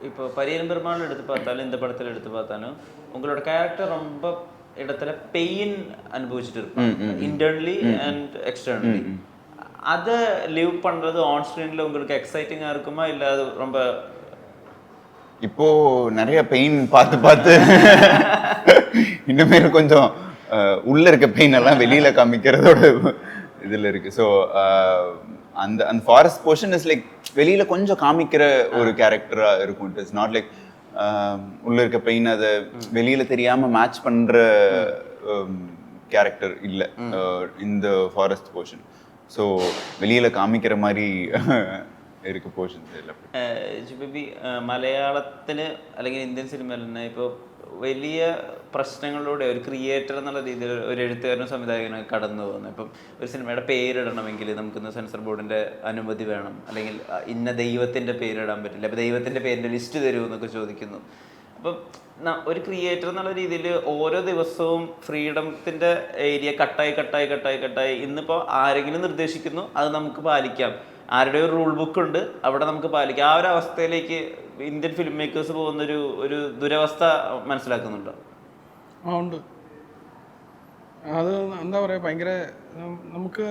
இப்போ பரியன் பெருமாள் எடுத்து பார்த்தாலும் இந்த படத்தில் எடுத்து பார்த்தாலும் உங்களோட கேரக்டர் ரொம்ப இடத்துல பெயின் அனுபவிச்சுட்டு இருப்பாங்க இன்டர்னலி அண்ட் எக்ஸ்டர்னலி. அதை லிவ் பண்ணுறது ஆன் ஸ்க்ரீனில் உங்களுக்கு எக்ஸைட்டிங்காக இருக்குமா இல்லை அது ரொம்ப இப்போ நிறைய பெயின் பார்த்து பார்த்து இன்னுமே கொஞ்சம் உள்ள இருக்க பெயின் எல்லாம் வெளியில காமிக்கிறதோட இதுல இருக்கு. ஸோ அந்த அந்த ஃபாரஸ்ட் போர்ஷன் இஸ் லைக் வெளியில கொஞ்சம் காமிக்கிற ஒரு கேரக்டரா இருக்கும். இட் இஸ் நாட் லைக் உள்ள இருக்க பெயின் அதை வெளியில தெரியாம மேட்ச் பண்ற கேரக்டர் இல்லை இந்த ஃபாரஸ்ட் போர்ஷன். ஸோ வெளியில காமிக்கிற மாதிரி ഇരിക്കും പോർഷൻസ് എല്ലാം. ജിബി മലയാളത്തിന് അല്ലെങ്കിൽ ഇന്ത്യൻ സിനിമയിൽ തന്നെ ഇപ്പോൾ വലിയ പ്രശ്നങ്ങളിലൂടെ ഒരു ക്രിയേറ്റർ എന്നുള്ള രീതിയിൽ ഒരു എഴുത്തുകാരനും സംവിധായകനും കടന്നു പോകുന്നത്. ഇപ്പം ഒരു സിനിമയുടെ പേരിടണമെങ്കിൽ നമുക്കിന്ന് സെൻസർ ബോർഡിൻ്റെ അനുമതി വേണം, അല്ലെങ്കിൽ ഇന്ന ദൈവത്തിൻ്റെ പേരിടാൻ പറ്റില്ല, അപ്പോൾ ദൈവത്തിൻ്റെ പേരിൻ്റെ ലിസ്റ്റ് തരുമോ എന്നൊക്കെ ചോദിക്കുന്നു. അപ്പം ഒരു ക്രിയേറ്റർ എന്നുള്ള രീതിയിൽ ഓരോ ദിവസവും ഫ്രീഡത്തിൻ്റെ ഏരിയ കട്ടായി ഇന്നിപ്പോൾ ആരെങ്കിലും നിർദ്ദേശിക്കുന്നു അത് നമുക്ക് പാലിക്കാം, ആരുടെ ഒരു റൂൾ ബുക്ക് ഉണ്ട് അവിടെ നമുക്ക് പാലിക്കാം. ആ ഒരു അവസ്ഥയിലേക്ക് ഇന്ത്യൻ ഫിലിം മേക്കേഴ്സ് പോകുന്നൊരു ഒരു ദുരവസ്ഥ മനസ്സിലാക്കുന്നുണ്ടോ? ആ ഉണ്ട്. അത് എന്താ പറയുക, നമുക്ക്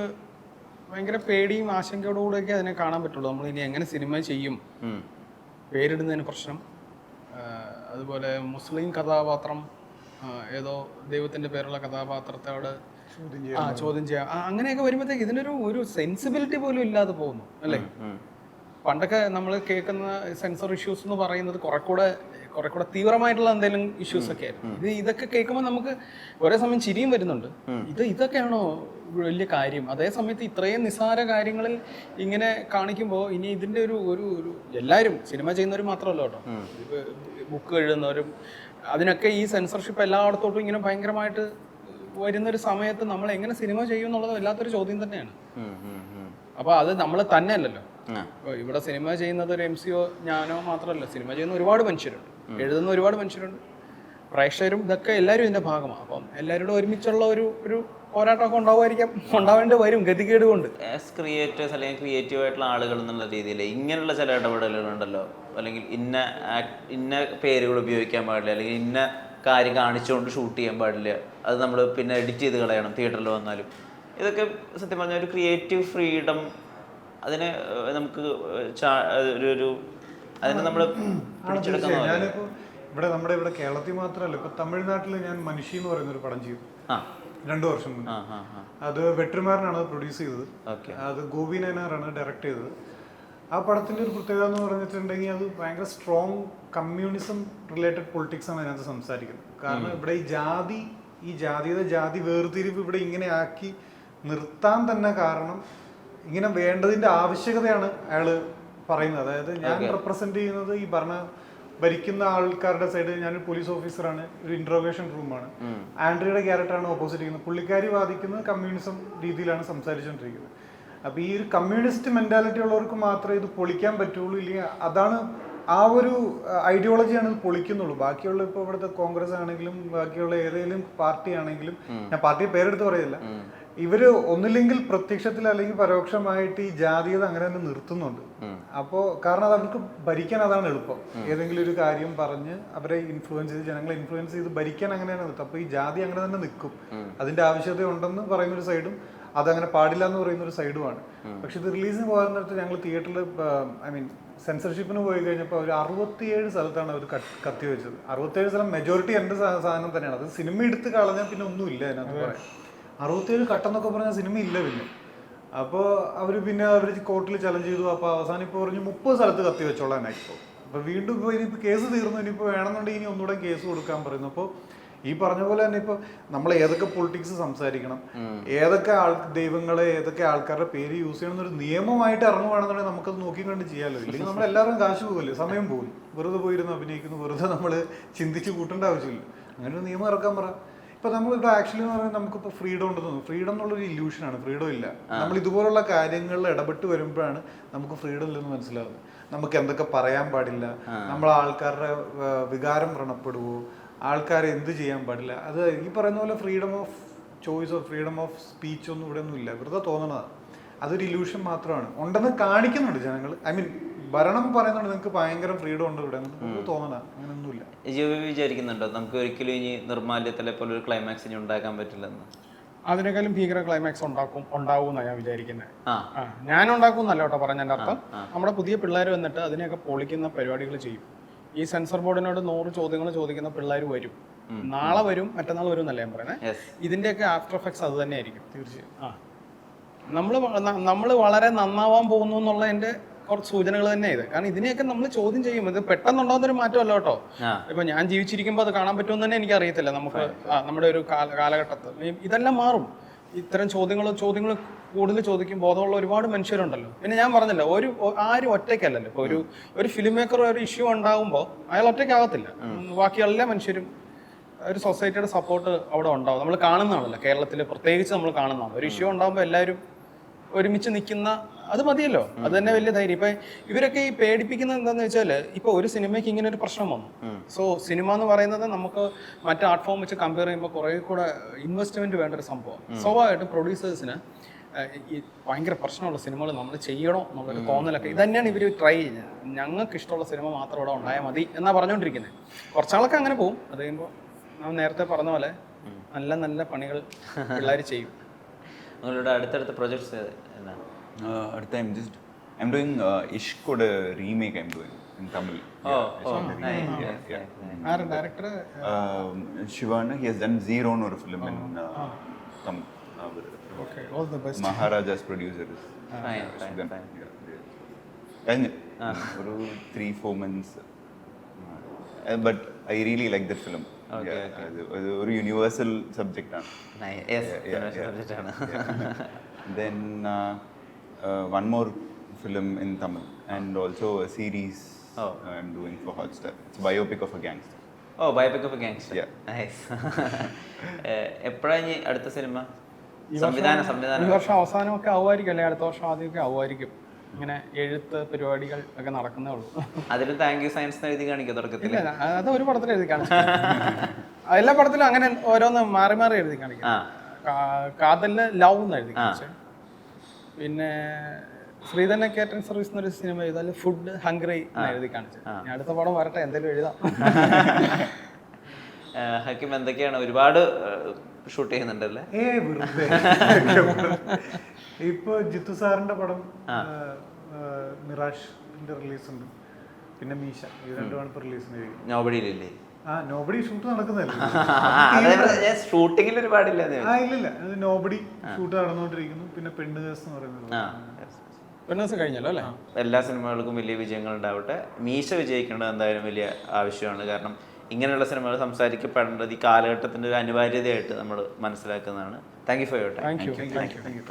ഭയങ്കര പേടിയും ആശങ്കയോടുകൂടെയൊക്കെ അതിനെ കാണാൻ പറ്റുള്ളൂ. നമ്മൾ ഇനി എങ്ങനെ സിനിമ ചെയ്യും, പേരിടുന്നതിന് പ്രശ്നം, അതുപോലെ മുസ്ലിം കഥാപാത്രം ഏതോ ദൈവത്തിൻ്റെ പേരുള്ള കഥാപാത്രത്തോട് ചോദ്യം ചെയ്യാം, അങ്ങനെയൊക്കെ വരുമ്പോഴത്തേക്ക് ഇതിനൊരു സെൻസിബിലിറ്റി പോലും ഇല്ലാതെ പോകുന്നു അല്ലേ. പണ്ടൊക്കെ നമ്മൾ കേൾക്കുന്ന സെൻസർ ഇഷ്യൂസ് എന്ന് പറയുന്നത് കുറെ കൂടെ തീവ്രമായിട്ടുള്ള എന്തെങ്കിലും ഇഷ്യൂസ് ഒക്കെ ആയിരുന്നു. ഇതൊക്കെ കേൾക്കുമ്പോൾ നമുക്ക് ഒരേ സമയം ചിരിയും വരുന്നുണ്ട്. ഇതൊക്കെയാണോ വലിയ കാര്യം? അതേ സമയത്ത് ഇത്രയും നിസ്സാര കാര്യങ്ങളിൽ ഇങ്ങനെ കാണിക്കുമ്പോൾ ഇനി ഇതിന്റെ ഒരു എല്ലാവരും സിനിമ ചെയ്യുന്നവരും മാത്രമല്ല കേട്ടോ, ബുക്ക് എഴുതുന്നവരും അതിനൊക്കെ ഈ സെൻസർഷിപ്പ് എല്ലായിടത്തോട്ടും ഇങ്ങനെ ഭയങ്കരമായിട്ട് വരുന്നൊരു സമയത്ത് നമ്മൾ എങ്ങനെ സിനിമ ചെയ്യും എന്നുള്ളത് വല്ലാത്തൊരു ചോദ്യം തന്നെയാണ്. അപ്പൊ അത് നമ്മൾ തന്നെ അല്ലല്ലോ. ഇവിടെ സിനിമ ചെയ്യുന്നത് ഒരു MCO ഞാനോ മാത്രമല്ല, സിനിമ ചെയ്യുന്ന ഒരുപാട് മനുഷ്യരുണ്ട്, എഴുതുന്ന ഒരുപാട് മനുഷ്യരുണ്ട്, പ്രേക്ഷകരും ഇതൊക്കെ എല്ലാവരും ഇതിന്റെ ഭാഗമാണ്. അപ്പം എല്ലാവരോടും ഒരുമിച്ചുള്ള ഒരു പോരാട്ടമൊക്കെ ഉണ്ടാവേണ്ടി വരും ഗതികേട് കൊണ്ട്. ആസ് ക്രിയേറ്റേഴ്സ് അല്ലെങ്കിൽ ക്രിയേറ്റീവ് ആയിട്ടുള്ള ആളുകൾ എന്നുള്ള രീതിയിൽ ഇങ്ങനെയുള്ള ചില ഇടപെടലുകളുണ്ടല്ലോ, അല്ലെങ്കിൽ ഇന്ന പേരുകൾ ഉപയോഗിക്കാൻ പാടില്ല, അല്ലെങ്കിൽ ഇന്ന കാര്യം കാണിച്ചുകൊണ്ട് ഷൂട്ട് ചെയ്യാൻ പാടില്ല, അത് നമ്മൾ പിന്നെ എഡിറ്റ് ചെയ്ത് കളയണം തിയേറ്ററിൽ വന്നാലും, ഇതൊക്കെ സത്യം പറഞ്ഞാൽ ഒരു ക്രിയേറ്റീവ് ഫ്രീഡം അതിനെ നമുക്ക് അതിനെ നമ്മൾ പിടിച്ചെടുക്കാൻ. ഞാനിപ്പോൾ ഇവിടെ കേരളത്തിൽ മാത്രമല്ല, ഇപ്പൊ തമിഴ്നാട്ടിൽ ഞാൻ മനുഷ്യ എന്ന് പറയുന്ന ഒരു പടം ചെയ്തു 2 വർഷം മുന്നേ. അത് വെട്രിമാരനാണ് അത് പ്രൊഡ്യൂസ് ചെയ്തത്, അത് ഗോപി നയനാറാണ് ഡയറക്റ്റ് ചെയ്തത്. ആ പടത്തിന്റെ ഒരു പ്രത്യേകത എന്ന് പറഞ്ഞിട്ടുണ്ടെങ്കിൽ അത് ഭയങ്കര സ്ട്രോങ് കമ്മ്യൂണിസം റിലേറ്റഡ് പൊളിറ്റിക്സ് ആണ് അതിനകത്ത് സംസാരിക്കുന്നത്. കാരണം ഇവിടെ ജാതി വേർതിരിവ് ഇവിടെ ഇങ്ങനെ ആക്കി നിർത്താൻ തന്നെ കാരണം ഇങ്ങനെ വേണ്ടതിന്റെ ആവശ്യകതയാണ് അയാള് പറയുന്നത്. അതായത് ഞാൻ റെപ്രസെന്റ് ചെയ്യുന്നത് ഈ ഭരിക്കുന്ന ആൾക്കാരുടെ സൈഡ്, ഞാനൊരു പോലീസ് ഓഫീസറാണ്, ഒരു ഇന്ററോഗേഷൻ റൂമാണ്. ആൻഡ്രിയുടെ ക്യാരക്ടറാണ് ഓപ്പോസിറ്റ് ചെയ്യുന്നത്. പുള്ളിക്കാരി വാദിക്കുന്നത് കമ്മ്യൂണിസം രീതിയിലാണ് സംസാരിച്ചുകൊണ്ടിരിക്കുന്നത്. അപ്പൊ ഈ ഒരു കമ്മ്യൂണിസ്റ്റ് മെന്റാലിറ്റി ഉള്ളവർക്ക് മാത്രമേ ഇത് പൊളിക്കാൻ പറ്റുള്ളൂ, ഇല്ലെങ്കിൽ അതാണ് ആ ഒരു ഐഡിയോളജിയാണ് ഇത് പൊളിക്കുന്നുള്ളൂ. ബാക്കിയുള്ള ഇപ്പോൾ ഇവിടുത്തെ കോൺഗ്രസ് ആണെങ്കിലും ബാക്കിയുള്ള ഏതെങ്കിലും പാർട്ടി ആണെങ്കിലും, ഞാൻ പാർട്ടിയെ പേരെടുത്ത് പറയില്ല, ഇവര് ഒന്നില്ലെങ്കിൽ പ്രത്യക്ഷത്തിൽ അല്ലെങ്കിൽ പരോക്ഷമായിട്ട് ഈ ജാതീയത അങ്ങനെ തന്നെ നിർത്തുന്നുണ്ട്. അപ്പോ കാരണം അത് അവർക്ക് ഭരിക്കാൻ അതാണ് എളുപ്പം. ഏതെങ്കിലും ഒരു കാര്യം പറഞ്ഞ് അവരെ ഇൻഫ്ലുവൻസ് ചെയ്ത് ജനങ്ങളെ ഇൻഫ്ലുവൻസ് ചെയ്ത് ഭരിക്കാൻ അങ്ങനെയാണ് നിർത്തും. അപ്പൊ ഈ ജാതി അങ്ങനെ തന്നെ നിൽക്കും. അതിന്റെ ആവശ്യകത ഉണ്ടെന്ന് പറയുന്ന ഒരു സൈഡും അതങ്ങനെ പാടില്ല എന്ന് പറയുന്ന ഒരു സൈഡുമാണ്. പക്ഷെ ഇത് റിലീസിന് പോകാൻ നേരത്ത് ഞങ്ങൾ തിയേറ്ററിൽ സെൻസർഷിപ്പിന് പോയി കഴിഞ്ഞപ്പോൾ ഒരു 67 സ്ഥലത്താണ് അവർ കത്തി വെച്ചത്. 67 സ്ഥലം മെജോറിറ്റി എൻ്റെ സാധനം തന്നെയാണ്. അത് സിനിമ എടുത്ത് കളഞ്ഞാൽ പിന്നെ ഒന്നുമില്ല അതിനകത്ത് പറയാം. 67 കട്ടെന്നൊക്കെ പറഞ്ഞാൽ സിനിമ ഇല്ല പിന്നെ. അപ്പോൾ അവർ കോർട്ടിൽ ചലഞ്ച് ചെയ്തു. അപ്പോൾ അവസാനം ഇപ്പോൾ പറഞ്ഞു 30 സ്ഥലത്ത് കത്തി വെച്ചോളാനായി. അപ്പോൾ വീണ്ടും ഇപ്പോൾ ഇനിയിപ്പോൾ കേസ് തീർന്നു, ഇനിയിപ്പോൾ വേണമെന്നുണ്ടെങ്കിൽ ഇനി ഒന്നുകൂടെ കേസ് കൊടുക്കാൻ പറയുന്നു. അപ്പോൾ ഈ പറഞ്ഞ പോലെ തന്നെ ഇപ്പോൾ നമ്മൾ ഏതൊക്കെ പൊളിറ്റിക്സ് സംസാരിക്കണം, ഏതൊക്കെ ദൈവങ്ങളെ ഏതൊക്കെ ആൾക്കാരുടെ പേര് യൂസ് ചെയ്യണം എന്നൊരു നിയമമായിട്ട് ഇറങ്ങുവാണെന്നുണ്ടെങ്കിൽ നമുക്കത് നോക്കിക്കണ്ട് ചെയ്യാമല്ലോ. ഇല്ലെങ്കിൽ നമ്മളെല്ലാവരും കാശ് പോകില്ലേ, സമയം പോകും, വെറുതെ പോയിരുന്ന് അഭിനയിക്കുന്നു, വെറുതെ നമ്മൾ ചിന്തിച്ച് കൂട്ടേണ്ട ആവശ്യമില്ല. അങ്ങനെ ഒരു നിയമം ഇറക്കാൻ പറ. ഇപ്പൊ നമ്മളിവിടെ ആക്ച്വലി എന്ന് പറയുന്നത് നമുക്കിപ്പോൾ ഫ്രീഡം ഉണ്ടെന്ന് തോന്നുന്നു. ഫ്രീഡം എന്നുള്ളൊരു ഇല്യൂഷനാണ്, ഫ്രീഡം ഇല്ല. നമ്മൾ ഇതുപോലുള്ള കാര്യങ്ങളിൽ ഇടപെട്ട് വരുമ്പോഴാണ് നമുക്ക് ഫ്രീഡം ഇല്ലെന്ന് മനസ്സിലാവുന്നത്. നമുക്ക് എന്തൊക്കെ പറയാൻ പാടില്ല, നമ്മൾ ആൾക്കാരുടെ വികാരം വ്രണപ്പെടുവോ, ആൾക്കാരെ എന്ത് ചെയ്യാൻ പാടില്ല, അത് ഈ പറയുന്ന പോലെ ഫ്രീഡം ഓഫ് ചോയ്സോ ഫ്രീഡം ഓഫ് സ്പീച്ച് ഒന്നും ഇവിടെ ഒന്നും ഇല്ല. വെറുതെ തോന്നണതാണ്. അതൊരു ഇല്യൂഷൻ മാത്രമാണ്. ഉണ്ടെന്ന് കാണിക്കുന്നുണ്ട് ജനങ്ങൾ. ഭരണം പറയുന്നുണ്ട് നിങ്ങൾക്ക് ഭയങ്കര ഫ്രീഡം ഉണ്ട് ഇവിടെ നമുക്ക് തോന്നണ അങ്ങനെയൊന്നുമില്ല. വിചാരിക്കുന്നുണ്ടോ നമുക്ക് ഒരിക്കലും ഇനി നിർമ്മാല്യത്തിലെ പോലെ ഒരു ക്ലൈമാക്സ് ഇനി ഉണ്ടാക്കാൻ പറ്റില്ലെന്ന്? അതിനേക്കാളും ഭീകര ക്ലൈമാക്സ് ഉണ്ടാവുമെന്നാണ് ഞാൻ വിചാരിക്കുന്നത്. ഞാൻ ഉണ്ടാക്കുമെന്നല്ല കേട്ടോ പറഞ്ഞതിൻ്റെ അർത്ഥം. നമ്മുടെ പുതിയ പിള്ളേർ വന്നിട്ട് അതിനെയൊക്കെ പൊളിക്കുന്ന പരിപാടികൾ ചെയ്യും. ഈ സെൻസർ ബോർഡിനോട് 100 ചോദ്യങ്ങൾ ചോദിക്കുന്ന പിള്ളേർ വരും. നാളെ വരും, മറ്റന്നാൾ വരും എന്നല്ല ഞാൻ പറയുന്നത്. ഇതിന്റെയൊക്കെ ആഫ്റ്റർ എഫക്ട്സ് അത് തന്നെ ആയിരിക്കും തീർച്ചയായും. നമ്മൾ വളരെ നന്നാവാൻ പോകുന്നു എന്നുള്ളതിന്റെ കുറച്ച് സൂചനകൾ തന്നെ ഇത്. കാരണം ഇതിനെയൊക്കെ നമ്മൾ ചോദ്യം ചെയ്യും. ഇത് പെട്ടെന്നുണ്ടാകുന്ന ഒരു മാറ്റമല്ല കേട്ടോ. ഇപ്പൊ ഞാൻ ജീവിച്ചിരിക്കുമ്പോൾ അത് കാണാൻ പറ്റുമെന്ന് തന്നെ എനിക്ക് അറിയത്തില്ല. നമുക്ക് നമ്മുടെ ഒരു കാലഘട്ടത്തിൽ ഇതെല്ലാം മാറും. ഇത്തരം ചോദ്യങ്ങൾ കൂടുതൽ ചോദിക്കും ബോധമുള്ള ഒരുപാട് മനുഷ്യരുണ്ടല്ലോ. പിന്നെ ഞാൻ പറഞ്ഞില്ല, ആരും ഒറ്റയ്ക്കല്ലല്ലോ. ഇപ്പൊ ഒരു ഫിലിം മേക്കർ ഒരു ഇഷ്യൂ ഉണ്ടാകുമ്പോൾ അയാൾ ഒറ്റയ്ക്കാകത്തില്ല. ബാക്കി എല്ലാ മനുഷ്യരും ഒരു സൊസൈറ്റിയുടെ സപ്പോർട്ട് അവിടെ ഉണ്ടാവും. നമ്മൾ കാണുന്നതാണല്ലോ, കേരളത്തിൽ പ്രത്യേകിച്ച് നമ്മൾ കാണുന്നതാണ്. ഒരു ഇഷ്യൂ ഉണ്ടാകുമ്പോൾ എല്ലാവരും ഒരുമിച്ച് നിൽക്കുന്ന അത് മതിയല്ലോ. അത് തന്നെ വലിയ ധൈര്യം. ഇപ്പൊ ഇവരൊക്കെ ഈ പേടിപ്പിക്കുന്നത് എന്താന്ന് വെച്ചാല്, ഇപ്പൊ ഒരു സിനിമയ്ക്ക് ഇങ്ങനെ ഒരു പ്രശ്നം വന്നു. സോ സിനിമ എന്ന് പറയുന്നത് നമുക്ക് മറ്റു ആർട്ട് ഫോം വെച്ച് കമ്പയർ ചെയ്യുമ്പോൾ കുറെ കൂടെ ഇൻവെസ്റ്റ്മെന്റ് വേണ്ട ഒരു സംഭവം. സ്വാഭാവികമായിട്ടും പ്രൊഡ്യൂസേഴ്സിന് ഈ ഭയങ്കര പ്രശ്നമുള്ള സിനിമകൾ നമ്മൾ ചെയ്യണോ എന്നുള്ളൊരു തോന്നലൊക്കെ ഇത് തന്നെയാണ് ഇവർ ട്രൈ ചെയ്യുന്നത്. ഞങ്ങൾക്ക് ഇഷ്ടമുള്ള സിനിമ മാത്രം ഇവിടെ ഉണ്ടായാൽ മതി എന്നാ പറഞ്ഞുകൊണ്ടിരിക്കുന്നത്. കുറച്ചാളൊക്കെ അങ്ങനെ പോകും. അത് കഴിയുമ്പോൾ നമ്മൾ നേരത്തെ പറഞ്ഞ പോലെ നല്ല നല്ല പണികൾ പിള്ളേർ ചെയ്യും. നിങ്ങളുടെ അടുത്തടുത്ത പ്രൊജക്ട്സ് എന്നാ? അടുത്ത I'm doing Ishkoda remake I'm doing in Tamil. Director Shivana, he has done Zero or film in Tamil. Okay, all the best. Maharaja's producer is ഒരു 3-4 months. But I really like that film. ഒരു universal subject ആണ്. Then one more film in Tamil and also a series I'm doing for Hotstar. It's a biopic of a gangster. Biopic of A gangster. Nice. എപ്പോഴാ ഇനി അടുത്ത cinema? ഈ വർഷം അവസാനമൊക്കെ ആവുമായിരിക്കും, അല്ലെ അടുത്ത വർഷം ആദ്യമൊക്കെ ആവുമായിരിക്കും. ഇങ്ങനെ എഴുത്ത് പരിപാടികൾ ഒക്കെ നടക്കുന്നേ ഉള്ളൂ. അതിൽ താങ്ക് യു സയൻസ് എഴുതി കാണിക്കുക തുടക്കത്തിൽ. അത് ഒരു പടത്തിൽ എഴുതി കാണിച്ചു. എല്ലാ പടത്തിലും അങ്ങനെ ഓരോന്ന് മാറി മാറി എഴുതി കാണിക്കും. കാതലിന് ലവ് എന്ന് എഴുതി കാണിച്ചു. പിന്നെ ശ്രീധന കാറ്ററിംഗ് സർവീസ് എന്നൊരു സിനിമ ചെയ്താൽ ഫുഡ് ഹംഗ്രി എന്ന് എഴുതി കാണിച്ചു. ഞാൻ അടുത്ത പടം വരട്ടെ, എന്തെങ്കിലും എഴുതാം. ഹക്കിം എന്തൊക്കെയാണ്? ഒരുപാട് ഷൂട്ട് ചെയ്യുന്നുണ്ടല്ലേ? ഇപ്പൊ ജിത്തു സാറിന്റെ പടം മിറാഷിന്റെ റിലീസ് ഉണ്ട്. പിന്നെ മീശ, ഇത് രണ്ടുമാണ് ഇപ്പൊ റിലീസ്. നോബഡിയിലില്ലേ? നോബഡി ഷൂട്ട് നടക്കുന്നതല്ലേ? ഷൂട്ടിങ്ങിൽ ഒരുപാടില്ല. ഇല്ലില്ല, നോബഡി ഷൂട്ട് നടന്നുകൊണ്ടിരിക്കുന്നു. പിന്നെ പെണ്ണുകേസ് എന്ന് പറയുന്നത് കഴിഞ്ഞല്ലോ അല്ലേ? എല്ലാ സിനിമകൾക്കും വലിയ വിജയങ്ങൾ ഉണ്ടാവട്ടെ. മീശ വിജയിക്കേണ്ടത് എന്തായാലും വലിയ ആവശ്യമാണ്. കാരണം ഇങ്ങനെയുള്ള സിനിമകൾ സംസാരിക്കപ്പെടേണ്ടത് ഈ കാലഘട്ടത്തിൻ്റെ ഒരു അനിവാര്യതയായിട്ട് നമ്മൾ മനസ്സിലാക്കുന്നതാണ്. Thank you for your time. Thank U.